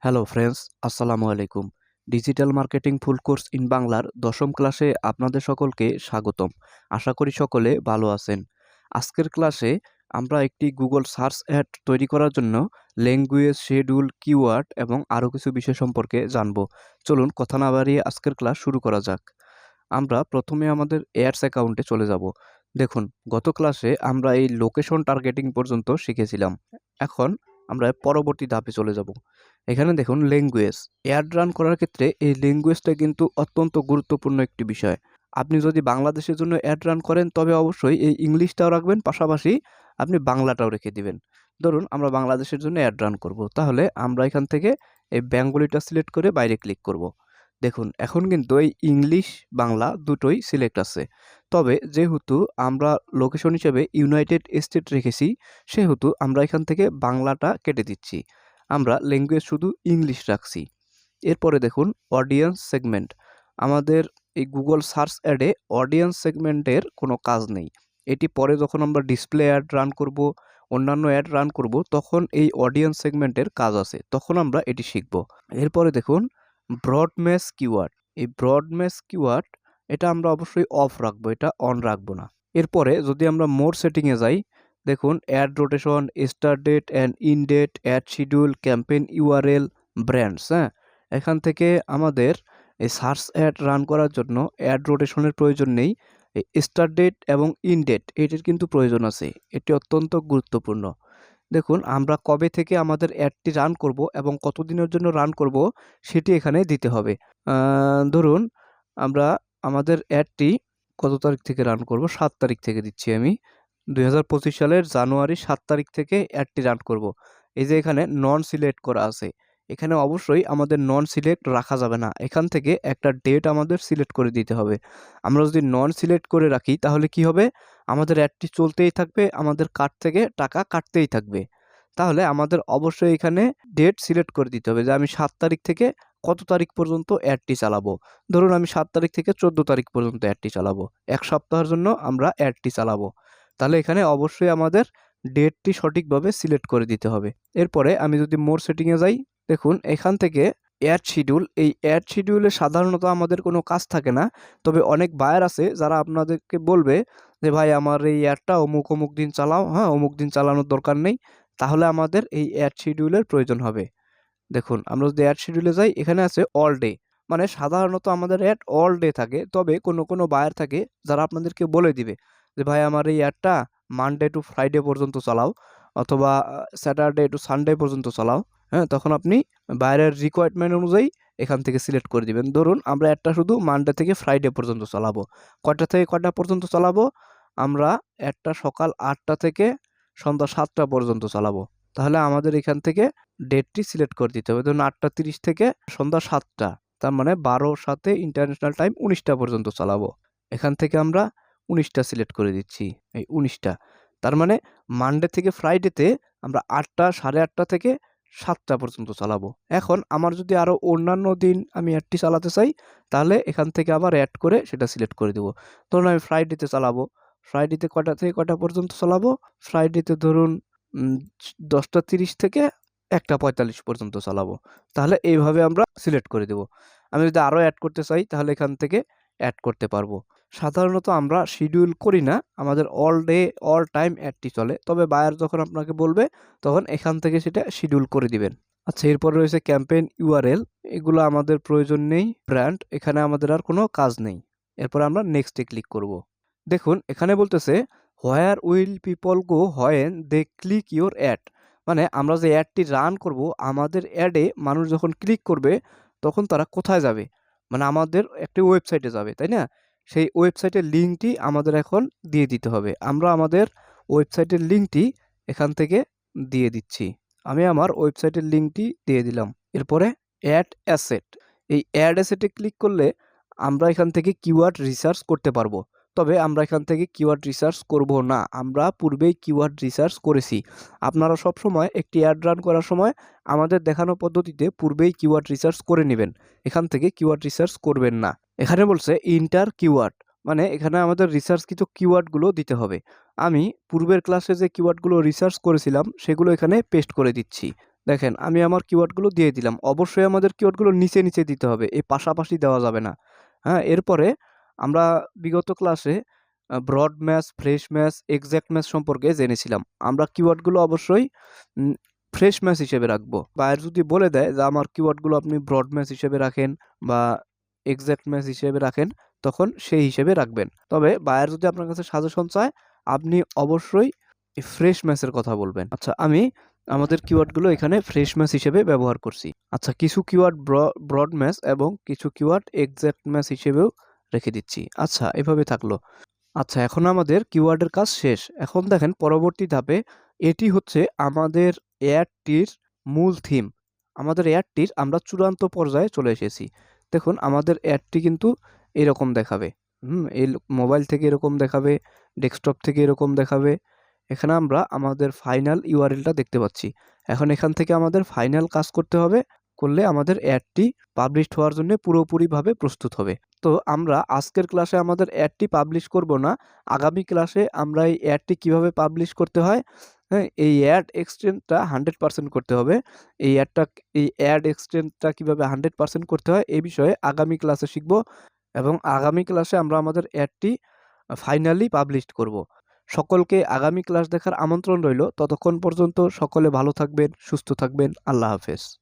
Hello friends, আসসালামু আলাইকুম। Digital marketing full course in বাংলার ১০ম ক্লাসে আপনাদের সকলকে স্বাগতম। আশা করি সকলে ভালো আছেন। আজকের ক্লাসে আমরা একটি গুগল সার্চ অ্যাড তৈরি করার জন্য ল্যাঙ্গুয়েজ, শিডিউল, কিওয়ার্ড এবং আরও কিছু বিষয় সম্পর্কে জানব। চলুন কথা না বাড়িয়ে আজকের ক্লাস শুরু করা যাক। আমরা প্রথমে আমাদের অ্যাডস অ্যাকাউন্টে চলে যাব। দেখুন, গত ক্লাসে আমরা এই লোকেশন টার্গেটিং পর্যন্ত শিখেছিলাম। এখন আমরা পরবর্তী ধাপে চলে যাব। এখানে দেখুন ল্যাঙ্গুয়েজ। অ্যাড রান করার ক্ষেত্রে এই ল্যাঙ্গুয়েজটা কিন্তু অত্যন্ত গুরুত্বপূর্ণ একটি বিষয়। আপনি যদি বাংলাদেশের জন্য অ্যাড রান করেন তবে অবশ্যই এই ইংলিশটাও রাখবেন, পাশাপাশি আপনি বাংলাটাও রেখে দিবেন। ধরুন আমরা বাংলাদেশের জন্য অ্যাড রান করব, তাহলে আমরা এখান থেকে এই বেঙ্গলিটা সিলেক্ট করে বাইরে ক্লিক করব। দেখুন এখন কিন্তু এই ইংলিশ বাংলা দুটোই সিলেক্ট আছে। তবে যেহেতু আমরা লোকেশন হিসেবে ইউনাইটেড স্টেট রেখেছি, সেহেতু আমরা এখান থেকে বাংলাটা কেটে দিচ্ছি। আমরা ল্যাঙ্গুয়েজ শুধু ইংলিশ রাখছি। এরপরে দেখুন অডিয়েন্স সেগমেন্ট। আমাদের এই গুগল সার্চ অ্যাডে অডিয়েন্স সেগমেন্টের কোনো কাজ নেই। এটি পরে যখন আমরা ডিসপ্লে অ্যাড রান করব, অন্যান্য অ্যাড রান করব, তখন এই অডিয়েন্স সেগমেন্টের কাজ আছে, তখন আমরা এটি শিখব। এরপরে দেখুন ব্রড মেশ কিওয়ার্ড। এই ব্রড মেশ কিওয়ার্ড এটা আমরা অবশ্যই অফ রাখবো, এটা অন রাখবো না। এরপরে যদি আমরা মোর সেটিংয়ে যাই, দেখুন ad rotation, start date and end date, ad schedule, campaign URL, brands. হ্যাঁ, এখান থেকে আমাদের এই সার্চ অ্যাড রান করার জন্য অ্যাড রোটেশনের প্রয়োজন নেই। এই স্টার্ট ডেট এবং ইন ডেট এটির কিন্তু প্রয়োজন আছে, এটি অত্যন্ত গুরুত্বপূর্ণ। দেখুন আমরা কবে থেকে আমাদের অ্যাডটি রান করব এবং কতদিনের জন্য রান করব সেটি এখানে দিতে হবে। ধরুন আমরা আমাদের অ্যাডটি কত তারিখ থেকে রান করব, ৭ তারিখ থেকে দিচ্ছি আমি। ২০২৫ সালের জানুয়ারি ৭ তারিখ থেকে অ্যাডটি রান করব। এই যে এখানে নন সিলেক্ট করা আছে, এখানে অবশ্যই আমাদের নন সিলেক্ট রাখা যাবে না। এখান থেকে একটা ডেট আমাদের সিলেক্ট করে দিতে হবে। আমরা যদি নন সিলেক্ট করে রাখি তাহলে কি হবে, আমাদের অ্যাডটি চলতেই থাকবে, আমাদের কার্ড থেকে টাকা কাটতেই থাকবে। তাহলে আমাদের অবশ্যই এখানে ডেট সিলেক্ট করে দিতে হবে যে আমি ৭ তারিখ থেকে কত তারিখ পর্যন্ত অ্যাডটি চালাবো। ধরুন আমি ৭ তারিখ থেকে ১৪ তারিখ পর্যন্ত অ্যাডটি চালাবো। ১ সপ্তাহের জন্য আমরা অ্যাডটি চালাবো। তাহলে এখানে অবশ্যই আমাদের ডেটটি সঠিকভাবে সিলেক্ট করে দিতে হবে। এরপরে আমি যদি মোর সেটিংয়ে যাই, দেখুন এখান থেকে অ্যাড শিডিউল, এই অ্যাড শিডিউলে সাধারণত আমাদের কোনো কাজ থাকে না। তবে অনেক বায়ার আছে যারা আপনাদেরকে বলবে যে ভাই আমার এই অ্যাডটা অমুক অমুক দিন চালাও, হ্যাঁ অমুক দিন চালানোর দরকার নেই। তাহলে আমাদের এই অ্যাড শিডিউলের প্রয়োজন হবে। দেখুন আমরা যদি অ্যাড শিডিউলে যাই, এখানে আছে অল ডে, মানে সাধারণত আমাদের অ্যাড অল ডে থাকে। তবে কোনো বায়ার থাকে যারা আপনাদেরকে বলে দিবে যে ভাই আমার এই অ্যাডটা মানডে টু ফ্রাইডে পর্যন্ত চালাও, অথবা স্যাটারডে টু সানডে পর্যন্ত চালাও। হ্যাঁ, তখন আপনি বায়ারের রিকোয়ারমেন্ট অনুযায়ী এখান থেকে সিলেক্ট করে দিবেন। ধরুন আমরা অ্যাডটা শুধু মানডে থেকে ফ্রাইডে পর্যন্ত চালাবো। কয়টা থেকে কয়টা পর্যন্ত চালাবো, আমরা অ্যাডটা সকাল ৮টা থেকে সন্ধ্যা ৭টা পর্যন্ত চালাবো। তাহলে আমাদের এখান থেকে ডেটটি সিলেক্ট করে দিতে হবে। ধরুন ৮টা ৩০ থেকে সন্ধ্যা ৭টা, তার মানে ১২ সাথে ইন্টারন্যাশনাল টাইম ১৯টা পর্যন্ত চালাবো। এখান থেকে আমরা ১৯টা সিলেক্ট করে দিচ্ছি, এই ১৯টা। তার মানে মানডে থেকে ফ্রাইডেতে আমরা ৮টা, ৮:৩০ থেকে ৭টা পর্যন্ত চালাবো। এখন আমার যদি আরও অন্যান্য দিন আমি অ্যাডটি চালাতে চাই, তাহলে এখান থেকে আবার অ্যাড করে সেটা সিলেক্ট করে দেবো। ধরুন আমি ফ্রাইডেতে চালাবো, ফ্রাইডেতে কয়টা থেকে কয়টা পর্যন্ত চালাবো, ফ্রাইডেতে ধরুন ১০টা ৩০ থেকে ১টা ৪৫ পর্যন্ত চালাবো। তাহলে এইভাবে আমরা সিলেক্ট করে দেব। আমি যদি আরও অ্যাড করতে চাই তাহলে এখান থেকে অ্যাড করতে পারবো। সাধারণত আমরা শিডিউল করি না, আমাদের অল ডে অল টাইম অ্যাডটি চলে। তবে বায়ার যখন আপনাকে বলবে তখন এখান থেকে সেটা শিডিউল করে দিবেন। আচ্ছা, এরপরে রয়েছে ক্যাম্পেইন ইউআরএল, এগুলো আমাদের প্রয়োজন নেই। ব্র্যান্ড, এখানে আমাদের আর কোনো কাজ নেই। এরপরে আমরা নেক্সটে ক্লিক করব। দেখুন এখানে বলতেছে where will people go when they click your ad, মানে আমরা যে অ্যাডটি রান করব, আমাদের অ্যাডে মানুষ যখন ক্লিক করবে তখন তারা কোথায় যাবে, মানে আমাদের একটি ওয়েবসাইটে যাবে, তাই না? সেই ওয়েবসাইটের লিঙ্কটি আমাদের এখন দিয়ে দিতে হবে। আমরা আমাদের ওয়েবসাইটের লিঙ্কটি এখান থেকে দিয়ে দিচ্ছি। আমি আমার ওয়েবসাইটের লিঙ্কটি দিয়ে দিলাম। এরপরে অ্যাড অ্যাসেট, এই অ্যাড অ্যাসেটে ক্লিক করলে আমরা এখান থেকে কিওয়ার্ড রিসার্চ করতে পারবো। তবে আমরা এখান থেকে কিওয়ার্ড রিসার্চ করব না, আমরা পূর্বেই কিওয়ার্ড রিসার্চ করেছি। আপনারা সবসময় একটি অ্যাড রান করার সময় আমাদের দেখানো পদ্ধতিতে পূর্বেই কিওয়ার্ড রিসার্চ করে নেবেন, এখান থেকে কিওয়ার্ড রিসার্চ করবেন না। এখানে বলছে ইন্টার কিওয়ার্ড, মানে এখানে আমাদের রিসার্চকৃত কিওয়ার্ডগুলো দিতে হবে। আমি পূর্বের ক্লাসে যে কিওয়ার্ডগুলো রিসার্চ করেছিলাম সেগুলো এখানে পেস্ট করে দিচ্ছি। দেখেন আমি আমার কিওয়ার্ডগুলো দিয়ে দিলাম। অবশ্যই আমাদের কিওয়ার্ডগুলো নিচে, নিচে দিতে হবে। এই পাশাপাশি দেওয়া যাবে না। হ্যাঁ? এরপরে আমরা বিগত ক্লাসে broad match, phrase match, exact match সম্পর্কে জেনেছিলাম। আমরা কিওয়ার্ডগুলো অবশ্যই উম ফ্রেশ ম্যাচ হিসেবে রাখবো। বায়ার যদি বলে দেয় যে আমার কিওয়ার্ডগুলো আপনি ব্রড ম্যাচ হিসেবে রাখেন বা এক্সাক্ট ম্যাচ হিসেবে রাখেন, তখন সেই হিসেবে রাখবেন। তবে বায়ার যদি আপনার কাছে সাজেশন চায়, আপনি অবশ্যই ফ্রেশ ম্যাচের কথা বলবেন। আচ্ছা আমি আমাদের কিওয়ার্ডগুলো এখানে ফ্রেশ ম্যাচ হিসেবে ব্যবহার করছি। আচ্ছা কিছু কিওয়ার্ড ব্রড ম্যাচ এবং কিছু কিওয়ার্ড এক্সাক্ট ম্যাচ হিসেবেও রেখে দিচ্ছি। আচ্ছা এভাবে থাকলো। আচ্ছা এখন আমাদের কিওয়ার্ডের কাজ শেষ। এখন দেখেন পরবর্তী ধাপে এটি হচ্ছে আমাদের অ্যাডটির মূল থিম। আমাদের অ্যাডটির আমরা চূড়ান্ত পর্যায়ে চলে এসেছি। দেখুন আমাদের অ্যাডটি কিন্তু এরকম দেখাবে। এই মোবাইল থেকে এরকম দেখাবে, ডেস্কটপ থেকে এরকম দেখাবে। এখানে আমরা আমাদের ফাইনাল ইউআরএলটা দেখতে পাচ্ছি। এখন এখান থেকে আমাদের ফাইনাল কাজ করতে হবে। করলে আমাদের অ্যাডটি পাবলিশড হওয়ার জন্য পুরোপুরিভাবে প্রস্তুত হবে। তো আমরা আজকের ক্লাসে আমাদের অ্যাডটি পাবলিশ করব না। আগামী ক্লাসে আমরা এই অ্যাডটি কিভাবে পাবলিশ করতে হয়, হ্যাঁ? এই অ্যাড এক্সটেন্ডটা 100% করতে হবে। এই অ্যাড এক্সটেন্ডটা কিভাবে 100% করতে হয় এই বিষয়ে আগামী ক্লাসে শিখব এবং আগামী ক্লাসে আমরা আমাদের অ্যাডটি ফাইনালি পাবলিশড করব। সকলকে আগামী ক্লাস দেখার আমন্ত্রণ রইল। ততক্ষণ পর্যন্ত সকলে ভালো থাকবেন, সুস্থ থাকবেন। আল্লাহ হাফেজ।